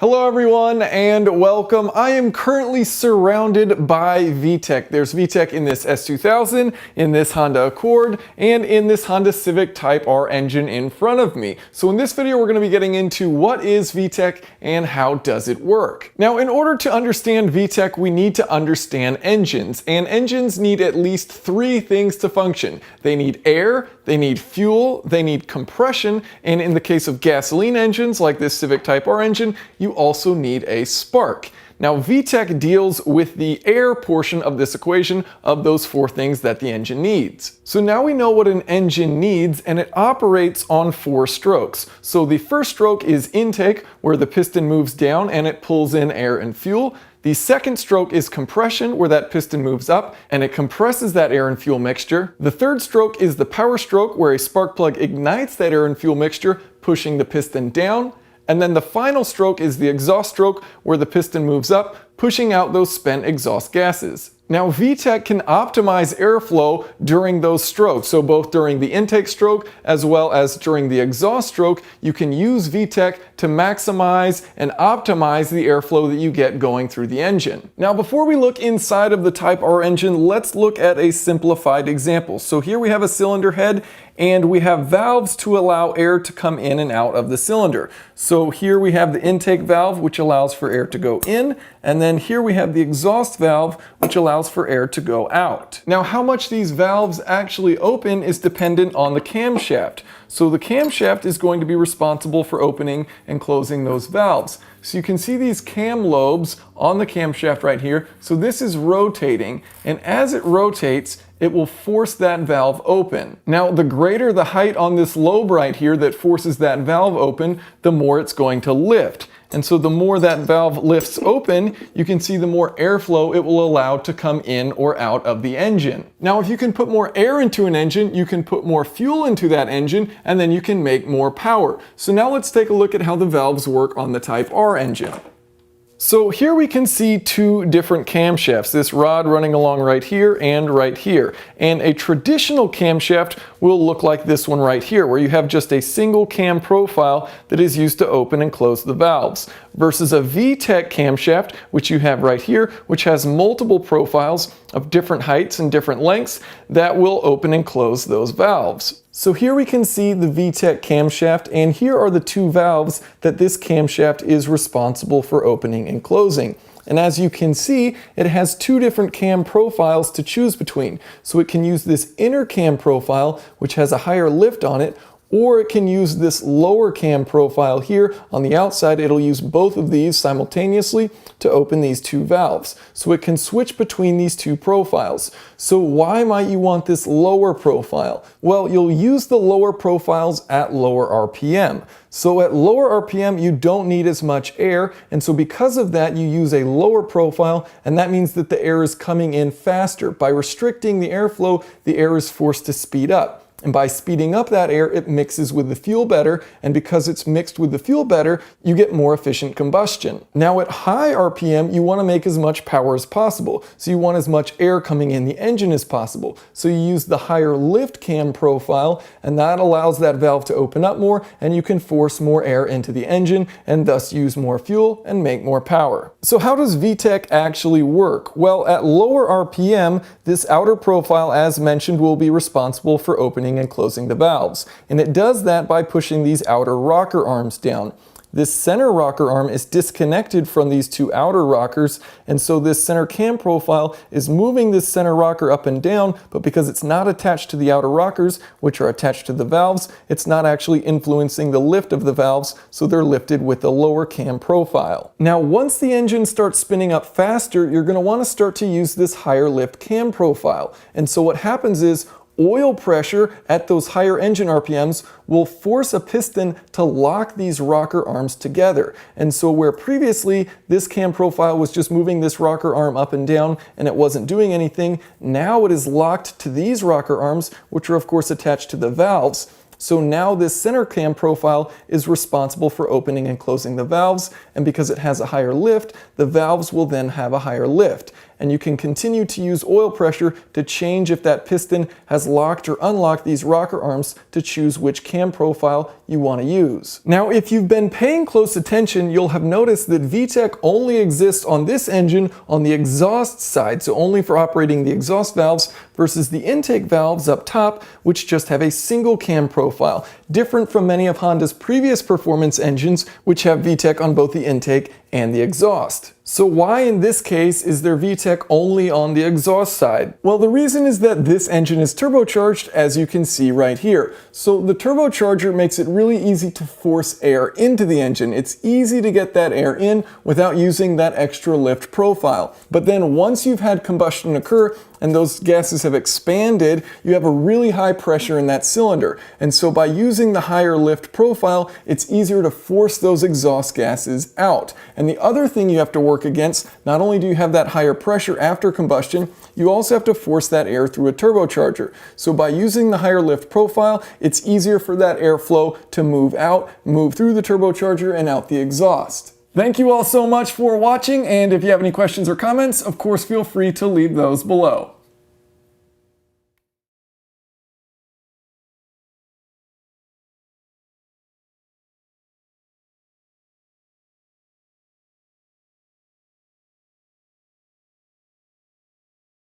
Hello everyone and welcome. I am currently surrounded by VTEC. There's VTEC in this S2000, in this Honda Accord, and in this Honda Civic Type R engine in front of me. So in this video we're going to be getting into what is VTEC and how does it work. Now in order to understand VTEC we need to understand engines, and engines need at least three things to function. They need air, they need fuel, they need compression, and in the case of gasoline engines like this Civic Type R engine, you also need a spark. Now VTEC deals with the air portion of this equation of those four things that the engine needs. So now we know what an engine needs, and it operates on four strokes. So the first stroke is intake, where the piston moves down and it pulls in air and fuel. The second stroke is compression, where that piston moves up and it compresses that air and fuel mixture. The third stroke is the power stroke, where a spark plug ignites that air and fuel mixture, pushing the piston down. And then the final stroke is the exhaust stroke, where the piston moves up, pushing out those spent exhaust gases. Now VTEC can optimize airflow during those strokes, so both during the intake stroke as well as during the exhaust stroke, you can use VTEC to maximize and optimize the airflow that you get going through the engine. Now before we look inside of the Type R engine, let's look at a simplified example. So here we have a cylinder head and we have valves to allow air to come in and out of the cylinder. So here we have the intake valve, which allows for air to go in, and then here we have the exhaust valve, which allows for air to go out. Now how much these valves actually open is dependent on the camshaft. So the camshaft is going to be responsible for opening and closing those valves. So you can see these cam lobes on the camshaft right here. So this is rotating, and as it rotates, it will force that valve open. Now, the greater the height on this lobe right here that forces that valve open, the more it's going to lift. And so the more that valve lifts open, you can see the more airflow it will allow to come in or out of the engine. Now, if you can put more air into an engine, you can put more fuel into that engine, and then you can make more power. So now let's take a look at how the valves work on the Type R engine. So here we can see two different camshafts, this rod running along right here and right here. And a traditional camshaft will look like this one right here, where you have just a single cam profile that is used to open and close the valves, versus a VTEC camshaft, which you have right here, which has multiple profiles of different heights and different lengths that will open and close those valves. So here we can see the VTEC camshaft, and here are the two valves that this camshaft is responsible for opening and closing. And as you can see, it has two different cam profiles to choose between. So it can use this inner cam profile, which has a higher lift on it, or it can use this lower cam profile here on the outside. It'll use both of these simultaneously to open these two valves. So it can switch between these two profiles. So why might you want this lower profile? Well, you'll use the lower profiles at lower RPM. So at lower RPM, you don't need as much air, and so because of that, you use a lower profile, and that means that the air is coming in faster. By restricting the airflow, the air is forced to speed up. And by speeding up that air, it mixes with the fuel better, and because it's mixed with the fuel better, you get more efficient combustion. Now at high RPM, you want to make as much power as possible, so you want as much air coming in the engine as possible. So you use the higher lift cam profile, and that allows that valve to open up more, and you can force more air into the engine, and thus use more fuel and make more power. So how does VTEC actually work? Well, at lower RPM, this outer profile, as mentioned, will be responsible for opening and closing the valves. And it does that by pushing these outer rocker arms down. This center rocker arm is disconnected from these two outer rockers, and so this center cam profile is moving this center rocker up and down, but because it's not attached to the outer rockers, which are attached to the valves, it's not actually influencing the lift of the valves, so they're lifted with the lower cam profile. Now, once the engine starts spinning up faster, you're going to want to start to use this higher lift cam profile. And so what happens is, oil pressure at those higher engine RPMs will force a piston to lock these rocker arms together. And so where previously this cam profile was just moving this rocker arm up and down and it wasn't doing anything, now it is locked to these rocker arms, which are of course attached to the valves. So now this center cam profile is responsible for opening and closing the valves, and because it has a higher lift, the valves will then have a higher lift. and you can continue to use oil pressure to change if that piston has locked or unlocked these rocker arms to choose which cam profile you want to use. Now, if you've been paying close attention, you'll have noticed that VTEC only exists on this engine on the exhaust side, so only for operating the exhaust valves, versus the intake valves up top, which just have a single cam profile, different from many of Honda's previous performance engines, which have VTEC on both the intake and the exhaust. So why in this case is there VTEC only on the exhaust side? Well, the reason is that this engine is turbocharged, as you can see right here. So the turbocharger makes it really easy to force air into the engine. It's easy to get that air in without using that extra lift profile. But then once you've had combustion occur and those gases have expanded, you have a really high pressure in that cylinder. And so by using the higher lift profile, it's easier to force those exhaust gases out. And the other thing you have to work against, not only do you have that higher pressure after combustion, you also have to force that air through a turbocharger. So by using the higher lift profile, it's easier for that airflow to move out, move through the turbocharger and out the exhaust. Thank you all so much for watching, and if you have any questions or comments, of course, feel free to leave those below.